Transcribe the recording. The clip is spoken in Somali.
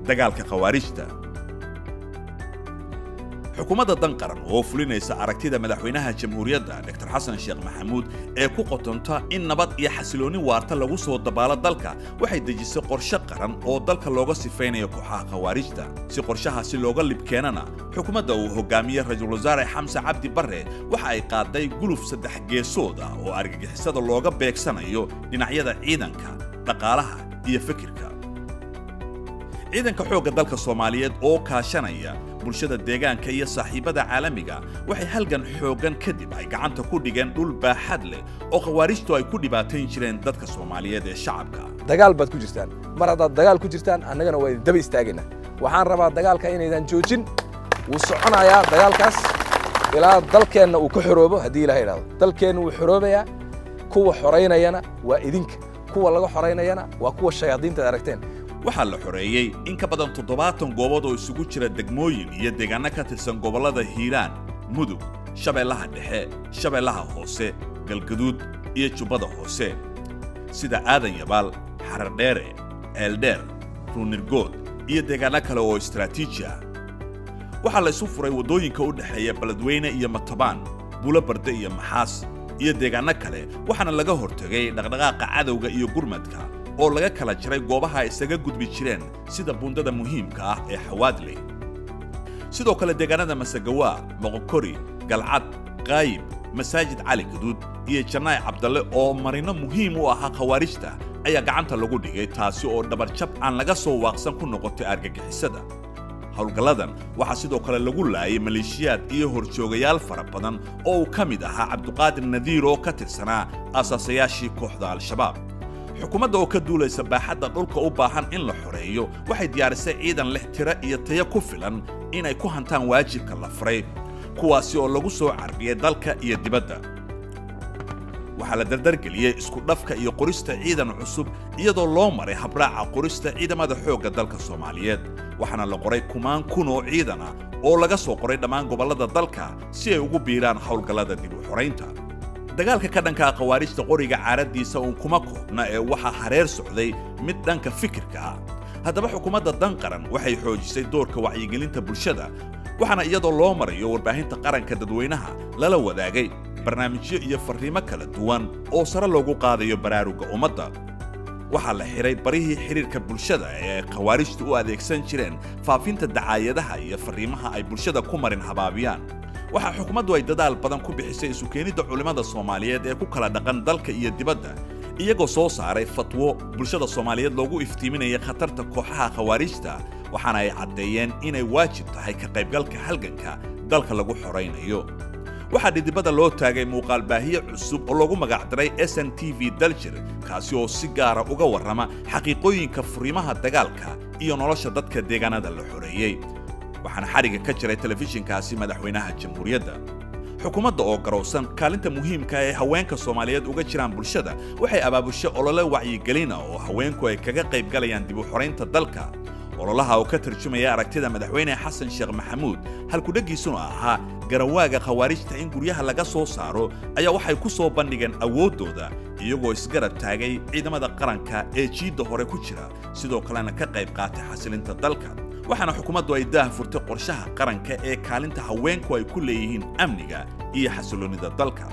dagaalka khawaarijta. xukuumadda dan qaran oo fulinaysa aragtida madaxweynaha jamhuuriyadda Dr. Xasan Sheekh Maxamuud ee ku qotonta in nabad iyo xasilooni waarta lagu soo dabaalo dalka waxay dejisay qorshe qaran oo dalka looga sifeynayo kooxaha khawaarijta. Si qorshahaasi looga libkeenana xukuumadda uu hogaamiye Ra'iisul Wasaare Xamse Cabdi Barre waxa ay qaaday guluf saddex geesood ah oo argagixisada looga beegsanayo dhinacyada ciidanka, dhaqaalaha iyo fikirka. ciidanka xoogga dalka Soomaaliyeed oo kaashanaya bulshada deegaanka iyo saaxiibada caalamiga waxay halgan xoogan kadib ay gacanta ku dhigeen dhul baaxad leh oo khawaarijtu ay ku dhibaateyn jireen dadka Soomaaliyeed ee shacabka. dagaal baad ku jirtaan mar haddaad dagaal ku jirtaan annagana waa daba istaagina waxaan rabaa dagaalka inaydan joojin wuu soconayaa dagaalkaas ilaa dalkeenna uu ka xoroobo haddii Ilaahay yiraahdo dalkeenna wuu xoroobayaa kuwa xoreynayana waa idinka kuwa laga xoreynayana waa kuwa shayaadiinta aragteen. waxaa la xoreeyay in ka badan 70 goobood oo isugu jira degmooyin iyo deegaano ka tirsan gobollada Hiiraan, Mudug, Shabeellaha Dhexe, Shabeellaha Hoose, Galgaduud iyo Jubbada Hoose sida Aadan Yabaal, Xarar Dheere, Eeldheer, Ruunirgood iyo deegaano kale oo istiraatiiji ah. waxaa la isu furay wadooyinka u dhaxeeya Beledweyne iyo Matabaan, Buulo Barde iyo Maxaas iyo deegaano kale waxaana laga hortagay dhaqdhaqaaqa cadowga iyo gurmadka oo laga kala jiray goobaha ay isaga gudbi jireen sida buundada muhiimka ah ee Xawaadley. sidoo kale deegaanada Masagawa, Moqokori, Galcad, Qaayib, Masaajid Cali Gaduud iyo Jannaay Cabdalle oo marino muhiim u ahaa khawaarijta ayaa gacanta lagu dhigay taasi oo dhabarjab aan laga soo waaqsan ku noqotay argagixisada. howlgalladan waxaa sidoo kale lagu laayay maleeshiyaad iyo horjoogayaal fara badan oo uu ka mid ahaa Cabdiqaadir Nadiir oo ka tirsanaa asaasayaashii kooxda Al-Shabaab. xukuumadda oo ka duulaysa baaxadda dhulka u baahan in la xoreeyo waxay diyaarisay ciidan leh tiro iyo tayo ku filan inay ku hantaan waajibka la faray kuwaasi oo lagu soo carbiyay dalka iyo dibadda. waxaa la dardargeliyey isku dhafka iyo qorista ciidan cusub iyadoo loo maray habraaca qorista ciidamada xoogga dalka Soomaaliyeed waxaana la qoray kumaan kun oo ciidan ah oo laga soo qoray dhammaan gobollada dalka si ay ugu biiraan howlgallada dib u xoreynta. dagaalka ka dhanka khawaarijta qoriga caaradiisa uu kuma koobna ee waxa hareer socday mid dhanka fikirka ah. haddaba xukuumadda dan qaran waxay xoojisay doorka wacyigelinta bulshada waxaana iyadoo loo marayo warbaahinta qaranka dadweynaha lala wadaagay barnaamijyo iyo fariimo kala duwan oo sare loogu qaadayo baraaruga ummadda. waxaa la xiray barihii xiriirka bulshada ee khawaarijtu u adeegsan jireen faafinta dacaayadaha iyo fariimaha ay bulshada ku marin habaabiyaan. waxaa xukuumaddu ay dadaal badan ku bixisay isu keenidda culimada Soomaaliyeed ee ku kala dhaqan dalka iyo dibadda iyagoo soo saaray fatwo bulshada Soomaaliyeed loogu iftiiminaya khatarta kooxaha khawaarijta waxaana ay caddeeyeen inay waajib tahay ka qaybgalka halganka dalka lagu xoreynayo. waxaa dhidibada loo taagay muuqaal baahiye cusub oo lagu magac daray SNTV Daljir kaasi oo si gaar ah uga warrama xaqiiqooyinka furimaha dagaalka iyo nolosha dadka deegaanada la xoreeyay. waxaana xariga ka jiray telefishinkaasi madaxweynaha jamhuuriyadda. xukuumadda oo garowsan kaalinta muhiimka ee haweenka Soomaaliyeed uga jiraan bulshada waxay abaabushay olole wacyigelin oo haweenku ay kaga qayb galayaan dib u xoreynta dalka. ololaha oo ka tarjumaya aragtida madaxweyne Xasan Sheekh Maxamuud halku dhagiisuna ahaa garawaaga khawaarijta in guryaha laga soo saaro ayaa waxay ku soo bandhigeen awoodooda iyagoo isgarab taagay ciidamada qaranka ee jiidda hore ku jira sidoo kalena ka qayb qaatay xasilinta dalka. waxaana xukuumaddu ay daah furtay qorshaha qaranka ee kaalinta haweenku ay ku leeyihiin amniga iyo xasiloonida dalka.